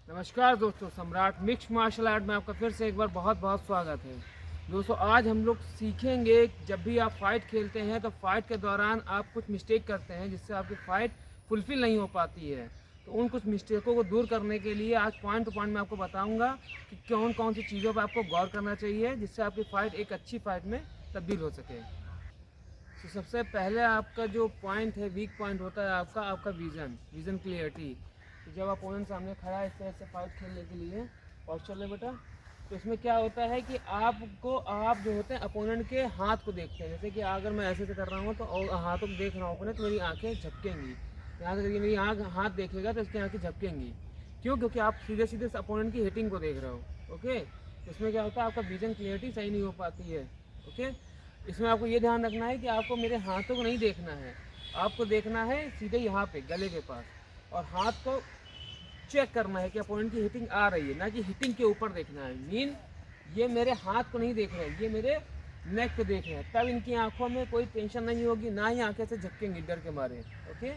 नमस्कार दोस्तों, सम्राट मिक्स मार्शल आर्ट में आपका फिर से एक बार बहुत बहुत स्वागत है। दोस्तों, आज हम लोग सीखेंगे जब भी आप फाइट खेलते हैं तो फाइट के दौरान आप कुछ मिस्टेक करते हैं जिससे आपकी फाइट फुलफिल नहीं हो पाती है। तो उन कुछ मिस्टेकों को दूर करने के लिए आज पॉइंट टू पॉइंट मैं आपको बताऊंगा कि कौन कौन सी चीज़ों पर आपको गौर करना चाहिए जिससे आपकी फ़ाइट एक अच्छी फाइट में तब्दील हो सके। तो सबसे पहले आपका जो पॉइंट है, वीक पॉइंट होता है आपका विज़न क्लियरिटी। तो जब अपोनेंट सामने खड़ा है इस तरह से फाइट खेलने के लिए, पॉस्चर ले बेटा, तो इसमें क्या होता है कि आप जो होते हैं अपोनेंट के हाथ को देखते हैं। जैसे कि अगर मैं ऐसे कर रहा हूँ तो और हाथों को देख रहा हूँ अपोनेंट, तो मेरी आंखें झपकेंगी। यहाँ से मेरी हाथ देखेगा तो इसकी आंखें झपकेंगी। क्यों? क्योंकि आप सीधे सीधे अपोनेंट की हिटिंग को देख रहे हो। ओके, इसमें क्या होता है, आपका विजन क्लियरिटी सही नहीं हो पाती है। ओके, इसमें आपको ये ध्यान रखना है कि आपको मेरे हाथों को नहीं देखना है, आपको देखना है सीधे यहाँ पे गले के पास, और हाथ को चेक करना है कि अपोनेंट की हिटिंग आ रही है, ना कि हिटिंग के ऊपर देखना है। मीन ये मेरे हाथ को नहीं देख रहे हैं, ये मेरे नेक को देख रहे हैं। तब इनकी आंखों में कोई टेंशन नहीं होगी, ना ही आंखें से झपकेंगी डर के मारे। ओके,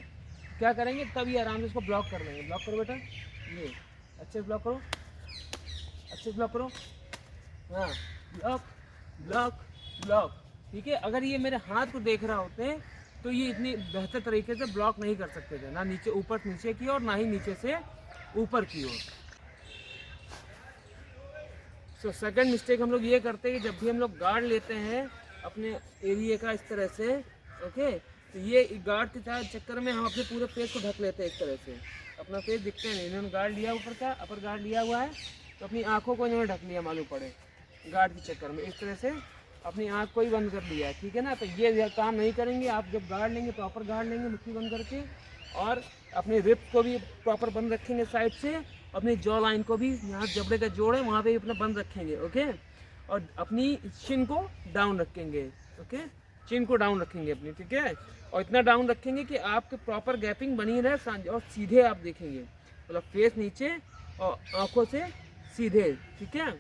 क्या करेंगे, तब ये आराम से इसको ब्लॉक कर लेंगे। ब्लॉक करो बेटा, ये अच्छे से ब्लॉक करो, अच्छे से ब्लॉक करो। हाँ, ब्लॉक ब्लॉक ब्लॉक। ठीक है, अगर ये मेरे हाथ को देख रहा होते हैं तो ये इतनी बेहतर तरीके से ब्लॉक नहीं कर सकते थे, ना नीचे ऊपर नीचे की ओर, ना ही नीचे से ऊपर की ओर। सो सेकंड मिस्टेक हम लोग ये करते हैं कि जब भी हम लोग गार्ड लेते हैं अपने एरिया का इस तरह से, ओके, तो ये गार्ड के चक्कर में हम अपने पूरे फेस को ढक लेते हैं इस तरह से। अपना फेस दिखते नहीं, इन्होंने गार्ड लिया ऊपर का, अपर गार्ड लिया हुआ है, तो अपनी आंखों को इन्होंने ढक लिया मालूम पड़े गार्ड के चक्कर में। इस तरह से अपनी आंख को ही बंद कर लिया है, ठीक है ना। तो ये काम नहीं करेंगे आप। जब गार्ड लेंगे प्रॉपर गार्ड लेंगे मुट्ठी बंद करके, और अपने रिप्स को भी प्रॉपर बंद रखेंगे साइड से, अपनी जॉ लाइन को भी, यहाँ जबड़े का जोड़ है वहाँ पे अपना बंद रखेंगे। ओके, और अपनी चिन को डाउन रखेंगे। ओके, चिन को डाउन रखेंगे अपनी, ठीक है, और इतना डाउन रखेंगे कि आपके प्रॉपर गैपिंग बनी रहे और सीधे आप देखेंगे, मतलब फेस नीचे और आंखों से सीधे। ठीक है,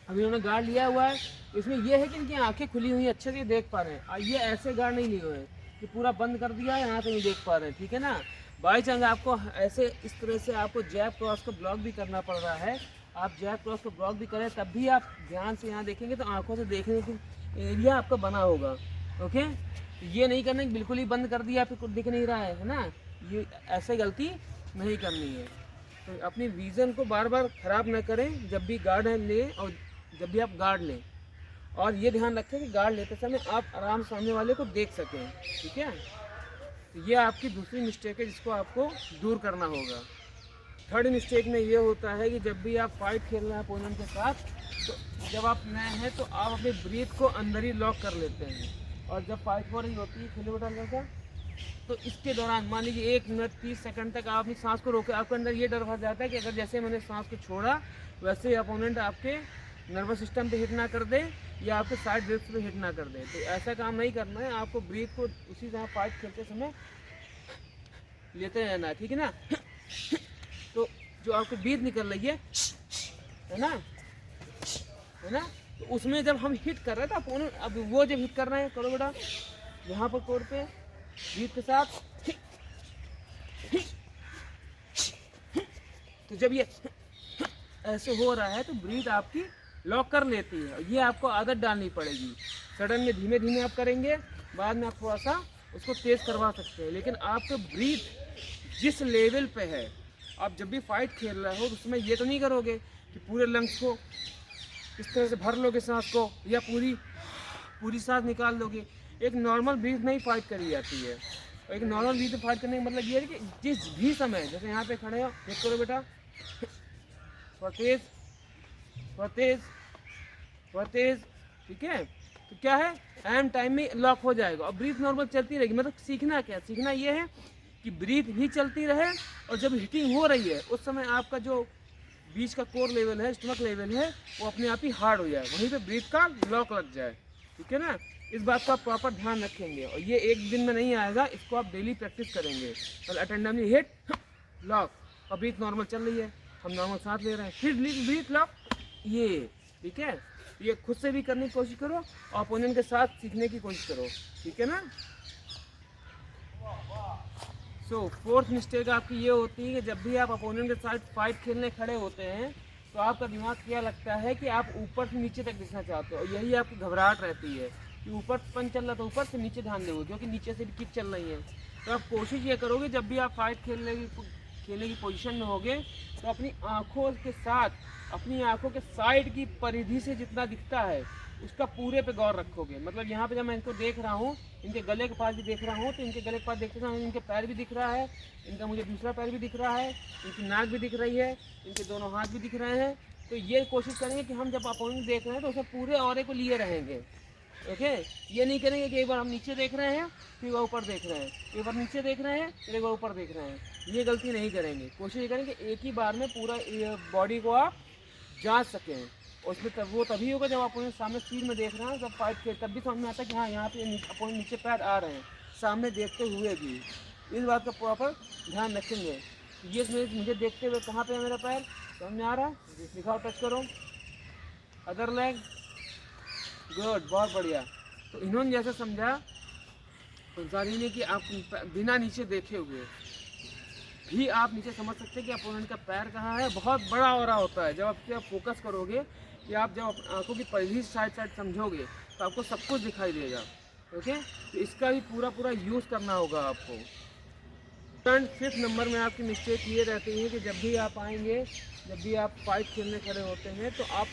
अभी उन्होंने गार्ड लिया हुआ है, इसमें यह है कि इनकी आंखें खुली हुई अच्छे से देख पा रहे हैं। ये ऐसे गार्ड नहीं लिए हुए हैं कि पूरा बंद कर दिया है, यहाँ से नहीं देख पा रहे हैं, ठीक है ना। बाई चांस आपको ऐसे इस तरह से आपको जैब क्रॉस को ब्लॉक भी करना पड़ रहा है, आप जैब क्रॉस को ब्लॉक भी करें तब भी आप ध्यान से यहाँ देखेंगे तो आंखों से देखने की एरिया आपका बना होगा। ओके, ये नहीं करना कि बिल्कुल ही बंद कर दिया फिर कुछ दिख नहीं रहा है ना, ये ऐसे गलती नहीं करनी है। तो अपनी विज़न को बार बार ख़राब न करें जब भी गार्ड लें, और जब भी आप गार्ड लें, और ये ध्यान रखें कि गार्ड लेते समय आप आराम सामने वाले को देख सकें। ठीक है, तो ये आपकी दूसरी मिस्टेक है जिसको आपको दूर करना होगा। थर्ड मिस्टेक में ये होता है कि जब भी आप फाइट खेल रहे हैं अपोनेंट के साथ, तो जब आप नए हैं तो आप अपने ब्रीथ को अंदर ही लॉक कर लेते हैं, और जब फाइट हो रही होती है किलोमीटर लड़का, तो इसके दौरान मान लीजिए 1 मिनट 30 सेकंड तक आप अपनी सांस को रोके, आपके अंदर ये डर भर जाता है कि अगर जैसे मैंने सांस को छोड़ा वैसे ही अपोनेंट आपके नर्वस सिस्टम पे हिट ना कर दे या आपके साइड रिब्स पे हिट ना कर दे। तो ऐसा काम नहीं करना है, आपको ब्रीथ को उसी तरह फाइट खेलते समय लेते रहना है, ठीक है ना। तो जो आपकी ब्रीथ निकल रही है ना, है ना, तो उसमें जब हम हिट कर रहे थे अपोनेंट, अब वो जब हिट कर रहे हैं, करो बेटा, यहाँ पर कोर पे ब्रीथ के साथ, तो जब ये ऐसे हो रहा है तो ब्रीथ आपकी लॉक कर लेती है। ये आपको आदत डालनी पड़ेगी। सडन में धीमे धीमे आप करेंगे, बाद में आप थोड़ा सा उसको तेज़ करवा सकते हैं, लेकिन आपका ब्रीथ जिस लेवल पे है, आप जब भी फाइट खेल रहे हो तो उसमें ये तो नहीं करोगे कि पूरे लंग्स को इस तरह से भर लोगे सांस को, या पूरी सांस निकाल दोगे। एक नॉर्मल ब्रीथ में ही फाइट करी जाती है। और एक नॉर्मल ब्रीथ में फाइट करने का मतलब ये है कि जिस भी समय, जैसे यहाँ पे खड़े हो, देख करो बेटा, थोड़ा तेज, थोड़ा तेज, थोड़ा तेज, ठीक है, तो क्या है, एंड टाइम में लॉक हो जाएगा और ब्रीथ नॉर्मल चलती रहेगी। मतलब सीखना क्या, सीखना ये है कि ब्रीथ भी चलती रहे, और जब हिटिंग हो रही है उस समय आपका जो बीच का कोर लेवल है, स्टमक लेवल है, वो अपने आप ही हार्ड हो जाए, वहीं पे ब्रीथ का लॉक लग जाए। ठीक है ना, इस बात का आप प्रॉपर ध्यान रखेंगे, और ये एक दिन में नहीं आएगा, इसको आप डेली प्रैक्टिस करेंगे। मतलब अटेंडमली हिट, लॉक, और ब्रीथ नॉर्मल चल रही है, हम नॉर्मल सांस ले रहे हैं, फिर ब्रीथ लॉक, ये, ठीक है। ये खुद से भी करने की कोशिश करो और अपोनेंट के साथ सीखने की कोशिश करो, ठीक है ना। सो फोर्थ मिस्टेक आपकी ये होती है कि जब भी आप अपोनेंट के साथ फाइट खेलने खड़े होते हैं तो आपका दिमाग क्या लगता है कि आप ऊपर से नीचे तक दिखना चाहते हो, और यही आपकी घबराहट रहती है कि ऊपर पंच चल रहा तो ऊपर से नीचे ध्यान दोगे, जो कि नीचे से भी किक चल रही है। तो आप कोशिश ये करोगे जब भी आप फाइट खेलने की पोजीशन में होगे तो अपनी आँखों के साथ अपनी आँखों के साइड की परिधि से जितना दिखता है उसका पूरे पे गौर रखोगे। मतलब यहाँ पे जब मैं इनको देख रहा हूँ, इनके गले के पास भी देख रहा हूँ, तो इनके गले के पास देखते हैं इनके पैर भी दिख रहा है, इनका मुझे दूसरा पैर भी दिख रहा है, इनकी नाक भी दिख रही है, इनके दोनों हाथ भी दिख रहे हैं। तो ये कोशिश करेंगे कि हम जब अपोनेंट देख रहे हैं तो उसे पूरे ऑरे को लिए रहेंगे। ओके, ये नहीं करेंगे कि एक बार हम नीचे देख रहे हैं फिर वो ऊपर देख रहे हैं, एक बार नीचे देख रहे हैं फिर एक बार ऊपर देख रहे हैं, ये गलती नहीं करेंगे। कोशिश ये करेंगे एक ही बार में पूरा बॉडी को आप जांच सकें, और उसमें तब वो तभी होगा जब आप उन्हें सामने सीन में देख रहे हैं, जब फाइट के तब भी समझ में आता है कि हाँ यहाँ पे अपोनेंट नीचे पैर आ रहे हैं सामने देखते हुए भी। इस बात का प्रॉपर ध्यान रखेंगे। ये मुझे देखते हुए कहाँ पे है मेरा पैर, समझ में आ रहा है, दिखाओ, टच करो, अदर लेग, गुड, बहुत बढ़िया। तो इन्होंने जैसे समझा अंसारी ने कि आप बिना नीचे देखे हुए भी आप नीचे समझ सकते हैं कि अपोनेंट का पैर कहाँ है। बहुत बड़ा हो रहा होता है जब आप फोकस करोगे कि आप जब आंखों की परिधि साइड समझोगे तो आपको सब कुछ दिखाई देगा। ओके, तो इसका भी पूरा यूज़ करना होगा आपको। फ्रेंड, 5th नंबर में आपकी मिस्टेक ये रहती है कि जब भी आप आएंगे, जब भी आप फाइट खेलने खड़े होते हैं तो आप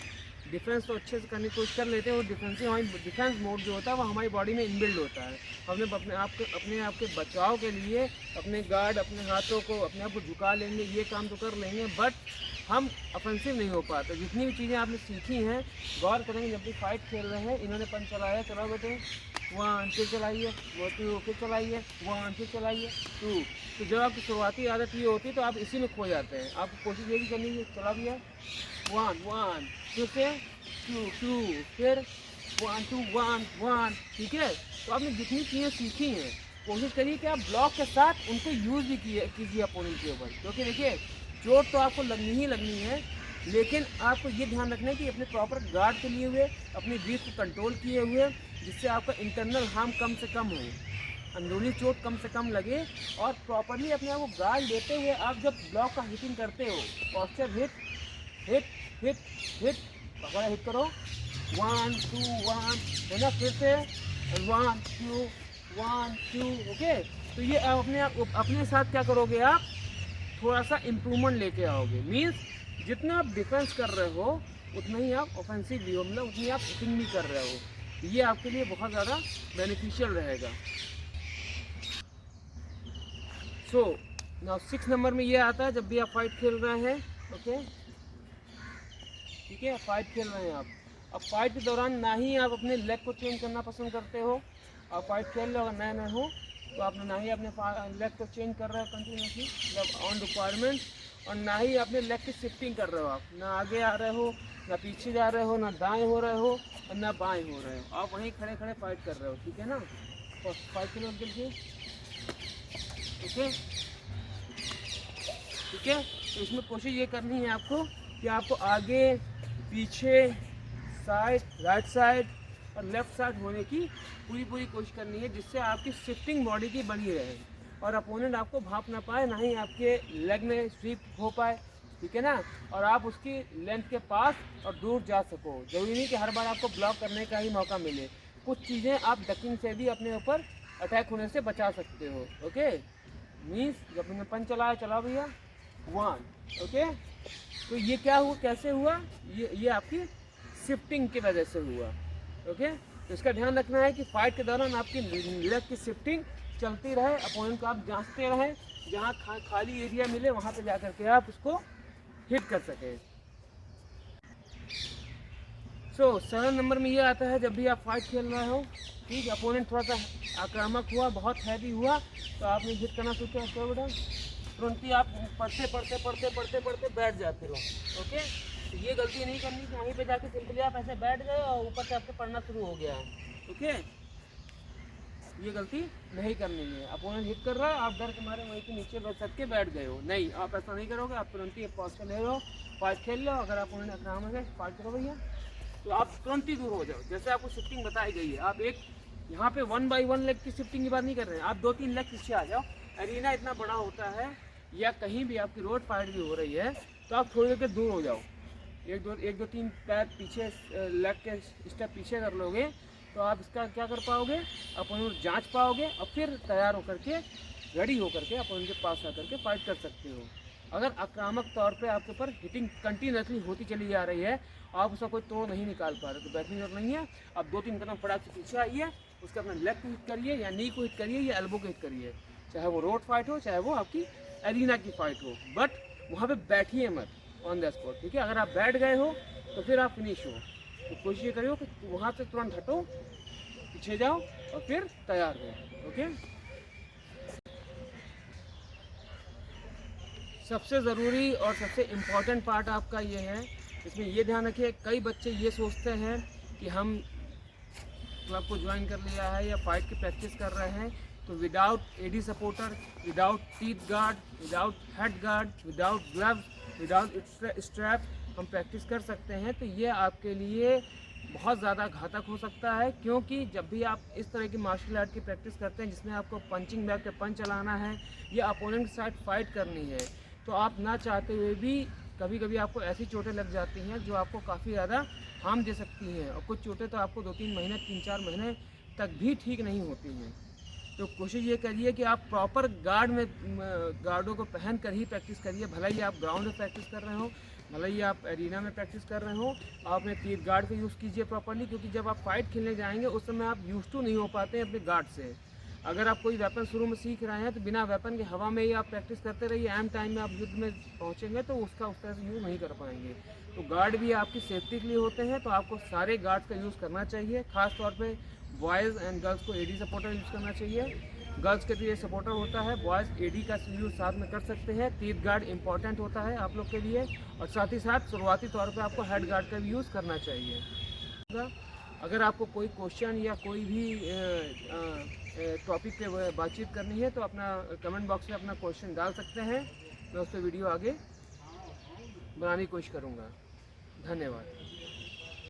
डिफेंस तो अच्छे से करने की कोशिश कर लेते हैं, और डिफेंस मोड जो होता है वो हमारी बॉडी में इनबिल्ड होता है। हमने अपने आप के बचाव के लिए अपने गार्ड, अपने हाथों को, अपने आप को झुका लेंगे, ये काम तो कर लेंगे, बट हम ऑफेंसिव नहीं हो पाते। जितनी भी चीज़ें आपने सीखी हैं गौर करेंगे जब भी फाइट खेल रहे हैं। इन्होंने पंच चलाया, चलाओ बेटे, 1 फिर चलाइए, 2 फिर चलाइए, 1 फिर चलाइए, 2। तो जब आपकी शुरुआती आदत ये होती है तो आप इसी में खो जाते हैं। आपको कोशिश ये भी करनी है, चला भैया, 1 फिर से 2 फिर 1 2 1 1, ठीक है। तो आपने जितनी चीज़ें सीखी हैं कोशिश करिए कि आप ब्लॉक के साथ उनको यूज़ भी कीजिए अपोनेंट के ऊपर, क्योंकि देखिए चोट तो आपको लगनी ही लगनी है, लेकिन आपको ये ध्यान रखना है कि अपने प्रॉपर गार्ड के लिए हुए, अपनी ब्रीथ को कंट्रोल किए हुए, जिससे आपका इंटरनल हार्म कम से कम हो, अंदरूनी चोट कम से कम लगे, और प्रॉपरली अपने आप को गार्ड लेते हुए आप जब ब्लॉक का हिटिंग करते हो, posture hit hit hit hit पकड़ा, हिट करो, 1 2 1, है ना, फिर से 1 2 1 2। ओके, तो ये आप अपने साथ क्या करोगे, आप थोड़ा सा इम्प्रूवमेंट लेके आओगे। मीन्स जितना आप डिफेंस कर रहे हो उतना ही आप ऑफेंसिव भी हो, मतलब उतनी आप हिटिंग भी कर रहे हो। ये आपके लिए बहुत ज़्यादा बेनिफिशियल रहेगा। सो नाउ 6 नंबर में ये आता है जब भी आप फाइट खेल रहे हैं। ओके, ठीक है, फाइट खेल रहे हैं आप, अब फाइट के दौरान ना ही आप अपने लेग को चेंज करना पसंद करते हो। आप फाइट खेल रहे हो, अगर नए हो तो आप ना ही अपने लेग को चेंज कर रहे हो कंटिन्यूसली, मतलब ऑन रिक्वायरमेंट, और ना ही अपने लेग की शिफ्टिंग कर रहे हो। आप ना आगे आ रहे हो, ना पीछे जा रहे हो, ना दाएं हो रहे हो और ना बाएं हो रहे हो, आप वहीं खड़े खड़े फाइट कर रहे हो, ठीक है ना। तो फाइट करो देखिए, ओके, ठीक है। तो इसमें कोशिश ये करनी है आपको कि आपको आगे, पीछे, साइड, राइट साइड और लेफ्ट साइड होने की पूरी कोशिश करनी है, जिससे आपकी शिफ्टिंग बॉडी की बनी रहे और अपोनेंट आपको भाप ना पाए, ना ही आपके लेग में स्वीप हो पाए, ठीक है ना। और आप उसकी लेंथ के पास और दूर जा सको। जरूरी नहीं कि हर बार आपको ब्लॉक करने का ही मौका मिले, कुछ चीज़ें आप डकिंग से भी अपने ऊपर अटैक होने से बचा सकते हो। ओके, मीन्स जब मैंने पंच चलाओ भैया, 1, ओके। तो ये क्या हुआ, कैसे हुआ, ये आपकी शिफ्टिंग की वजह से हुआ। ओके, तो इसका ध्यान रखना है कि फाइट के दौरान आपकी लेग की शिफ्टिंग चलती रहे, अपोनेंट को आप जांचते रहें, जहाँ खाली एरिया मिले वहाँ पे जा करके आप उसको हिट कर सकें। सो 7 नंबर में ये आता है जब भी आप फाइट खेल रहे हो, ठीक, अपोनेंट थोड़ा सा आक्रामक हुआ, बहुत हैवी हुआ, तो आपने हिट करना सोचा क्या बेटा, तुरंत ही आप पढ़ते बैठ जाते हो। ओके, तो ये गलती नहीं करनी कि वहीं पे जाके सिंपली आप ऐसे बैठ गए और ऊपर से आपके पढ़ना शुरू हो गया है। ओके, ये गलती नहीं करनी है। अपोनेंट हिट कर रहा है, आप डर के मारे वहीं के नीचे सट के बैठ गए हो, नहीं, आप ऐसा नहीं करोगे। आप तुरंत ही पॉस्चर ले लो, फाइट खेल लो। अगर अपोनेंट आक्रामक है, फाइट करो भैया, तो आप तुरंत ही दूर हो जाओ। जैसे आपको शिफ्टिंग बताई गई है, आप एक यहाँ पे 1 बाई 1 लेग की शिफ्टिंग की बात नहीं कर रहे हैं, आप 2-3 लेग पीछे आ जाओ, एरिना इतना बड़ा होता है या कहीं भी आपकी रोड फाइट भी हो रही है तो आप थोड़ी देर के दूर हो जाओ, एक दो तीन पैर पीछे लेग के स्टेप पीछे कर लोगे तो आप इसका क्या कर पाओगे, अपोनेंट जांच पाओगे और फिर तैयार होकर के रेडी होकर के अपोनेंट के पास आकर के फाइट कर सकते हो। अगर आक्रामक तौर पे आपके ऊपर हिटिंग कंटिन्यूसली होती चली जा रही है, आप उसका कोई तोड़ नहीं निकाल पा रहे तो बैठने की जरूरत नहीं है। आप 2-3 कदम फटाक से पीछे आइए, उसके अपने लेग को हिट करिए या नी को हिट करिए या एल्बो को हिट करिए, चाहे वो रोड फाइट हो चाहे वो आपकी एरिना की फाइट हो, बट वहाँ पे बैठिए मत ऑन द स्पॉट, ठीक है। अगर आप बैठ गए हो तो फिर आप फिनिश हो, तो कोशिश करिए कि वहाँ से तुरंत हटो, पीछे जाओ और फिर तैयार हो। ओके, सबसे ज़रूरी और सबसे इम्पॉर्टेंट पार्ट आपका ये है, इसमें ये ध्यान रखिए, कई बच्चे ये सोचते हैं कि हम क्लब को ज्वाइन कर लिया है या फाइट की प्रैक्टिस कर रहे हैं तो विदाउट एडी supporter, without teeth guard, without head guard, without gloves, without strap हम प्रैक्टिस कर सकते हैं, तो ये आपके लिए बहुत ज़्यादा घातक हो सकता है। क्योंकि जब भी आप इस तरह की मार्शल आर्ट की प्रैक्टिस करते हैं जिसमें आपको पंचिंग बैग पे पंच चलाना है या अपोनेंट के साथ फाइट करनी है, तो आप ना चाहते हुए भी कभी कभी आपको ऐसी चोटें लग जाती हैं जो आपको काफ़ी ज़्यादा हार्म दे सकती हैं, और कुछ चोटें तो आपको 2-3 महीने 3-4 महीने तक भी ठीक नहीं होती हैं। तो कोशिश ये करिए कि आप प्रॉपर गार्ड में गार्डों को पहन कर ही प्रैक्टिस करिए, भले ही आप ग्राउंड में प्रैक्टिस कर रहे हो, भले ही आप एरिना में प्रैक्टिस कर रहे हो, आप अपने तीर गार्ड का यूज़ कीजिए प्रॉपरली, क्योंकि जब आप फाइट खेलने जाएंगे उस समय आप यूज टू नहीं हो पाते हैं अपने गार्ड से। अगर आप कोई वेपन शुरू में सीख रहे हैं तो बिना वेपन के हवा में ही आप प्रैक्टिस करते रहिए, एम टाइम में आप युद्ध में पहुंचेंगे तो उसका उस तरह से यूज़ नहीं कर पाएंगे। तो गार्ड भी आपकी सेफ्टी के लिए होते हैं, तो आपको सारे गार्ड्स का यूज़ करना चाहिए। खास तौर पे बॉयज़ एंड गर्ल्स को एडी सपोर्टर यूज़ करना चाहिए। गर्ल्स के लिए सपोर्टर होता है, बॉयज़ एडी का यूज़ साथ में कर सकते हैं। टीथ गार्ड इंपॉर्टेंट होता है आप लोग के लिए, और साथ ही साथ शुरुआती तौर पर आपको हेड गार्ड का भी यूज़ करना चाहिए। अगर आपको कोई क्वेश्चन या कोई भी टॉपिक पे बातचीत करनी है तो अपना कमेंट बॉक्स में अपना क्वेश्चन डाल सकते हैं, मैं उस पर वीडियो आगे बनाने की कोशिश करूँगा। धन्यवाद।